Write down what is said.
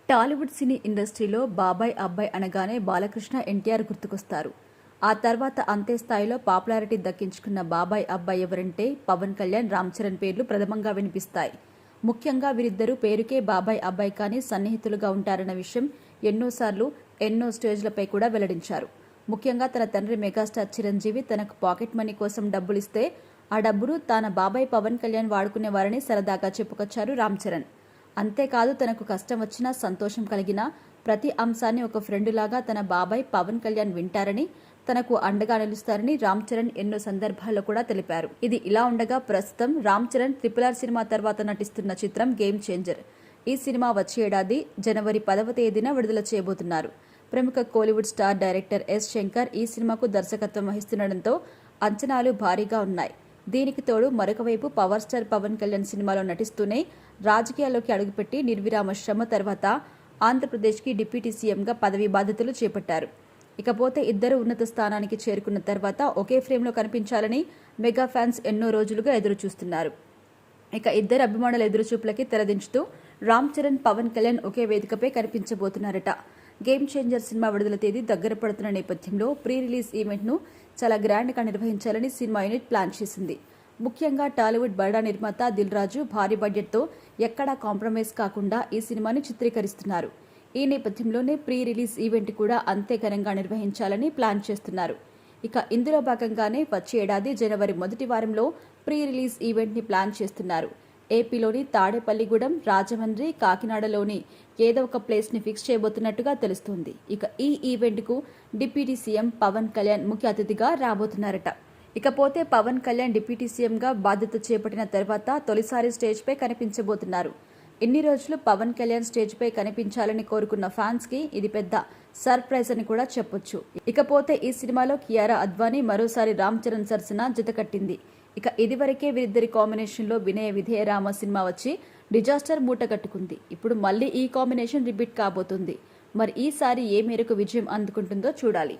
టాలీవుడ్ సినీ ఇండస్ట్రీలో బాబాయ్ అబ్బాయి అనగానే బాలకృష్ణ ఎన్టీఆర్ గుర్తుకొస్తారు. ఆ తర్వాత అంతే స్థాయిలో పాపులారిటీ దక్కించుకున్న బాబాయ్ అబ్బాయి ఎవరంటే పవన్ కళ్యాణ్, రామ్ చరణ్ పేర్లు ప్రథమంగా వినిపిస్తాయి. ముఖ్యంగా వీరిద్దరూ పేరుకే బాబాయ్ అబ్బాయి కానీ సన్నిహితులుగా ఉంటారన్న విషయం ఎన్నోసార్లు ఎన్నో స్టేజ్లపై కూడా వెల్లడించారు. ముఖ్యంగా తన తండ్రి మెగాస్టార్ చిరంజీవి తనకు పాకెట్ మనీ కోసం డబ్బులిస్తే ఆ డబ్బును తన బాబాయ్ పవన్ కళ్యాణ్ వాడుకునేవారని సరదాగా చెప్పుకొచ్చారు రామ్ చరణ్. అంతేకాదు తనకు కష్టం వచ్చినా సంతోషం కలిగినా ప్రతి అంశాన్ని ఒక ఫ్రెండులాగా తన బాబాయ్ పవన్ కళ్యాణ్ వింటారని, తనకు అండగా నిలుస్తారని రామ్ చరణ్ ఎన్నో సందర్భాల్లో కూడా తెలిపారు. ఇది ఇలా ఉండగా ప్రస్తుతం రామ్ చరణ్ RRR సినిమా తర్వాత నటిస్తున్న చిత్రం గేమ్ చేంజర్. ఈ సినిమా వచ్చే ఏడాది జనవరి 10వ తేదీన విడుదల చేయబోతున్నారు. ప్రముఖ Kollywood star director S Shankar ఈ సినిమాకు దర్శకత్వం వహిస్తుండటంతో అంచనాలు భారీగా ఉన్నాయి. దీనికి తోడు మరొక వైపు పవర్ స్టార్ పవన్ కళ్యాణ్ సినిమాలో నటిస్తూనే రాజకీయాల్లోకి అడుగుపెట్టి నిర్విరామ శ్రమ తర్వాత ఆంధ్రప్రదేశ్కి డిప్యూటీ సీఎంగా పదవీ బాధ్యతలు చేపట్టారు. ఇకపోతే ఇద్దరు ఉన్నత స్థానానికి చేరుకున్న తర్వాత ఒకే ఫ్రేమ్లో కనిపించాలని మెగా ఫ్యాన్స్ ఎన్నో రోజులుగా ఎదురు చూస్తున్నారు. ఇక ఇద్దరు అభిమానుల ఎదురుచూపులకి తెరదించుతూ రామ్ చరణ్, పవన్ కళ్యాణ్ ఒకే వేదికపై కనిపించబోతున్నారట. గేమ్ చేంజర్ సినిమా విడుదల తేదీ దగ్గర పడుతున్న నేపథ్యంలో ప్రీ రిలీజ్ ఈవెంట్ను చాలా గ్రాండ్గా నిర్వహించాలని సినిమా యూనిట్ ప్లాన్ చేసింది. ముఖ్యంగా టాలీవుడ్ బడా నిర్మాత దిల్ రాజు భారీ బడ్జెట్తో ఎక్కడా కాంప్రమైజ్ కాకుండా ఈ సినిమాని చిత్రీకరిస్తున్నారు. ఈ నేపథ్యంలోనే ప్రీ రిలీజ్ ఈవెంట్ కూడా అంతే ఘనంగా నిర్వహించాలని ప్లాన్ చేస్తున్నారు. ఇక ఇందులో భాగంగానే వచ్చే ఏడాది జనవరి మొదటి వారంలో ప్రీ రిలీజ్ ఈవెంట్ని ప్లాన్ చేస్తున్నారు. ఏపీలోని తాడేపల్లిగూడెం, రాజమండ్రి, కాకినాడలోని ఏదో ఒక ప్లేస్ని ఫిక్స్ చేయబోతున్నట్టుగా తెలుస్తోంది. ఇక ఈ ఈవెంట్కు డిప్యూటీ సీఎం పవన్ కళ్యాణ్ ముఖ్య అతిథిగా రాబోతున్నారట. ఇకపోతే పవన్ కళ్యాణ్ డిప్యూటీ సీఎంగా బాధ్యత చేపట్టిన తర్వాత తొలిసారి స్టేజ్పై కనిపించబోతున్నారు. ఇన్ని రోజులు పవన్ కళ్యాణ్ స్టేజ్పై కనిపించాలని కోరుకున్న ఫ్యాన్స్కి ఇది పెద్ద సర్ప్రైజ్ అని కూడా చెప్పొచ్చు. ఇకపోతే ఈ సినిమాలో కియారా అద్వానీ మరోసారి రామ్ చరణ్ సరసన జతకట్టింది. ఇక ఇదివరకే వీరిద్దరి కాంబినేషన్లో వినయ విధేయ రామ సినిమా వచ్చి డిజాస్టర్ మూట కట్టుకుంది. ఇప్పుడు మళ్ళీ ఈ కాంబినేషన్ రిపీట్ కాబోతుంది. మరి ఈసారి ఏ మేరకు విజయం అందుకుంటుందో చూడాలి.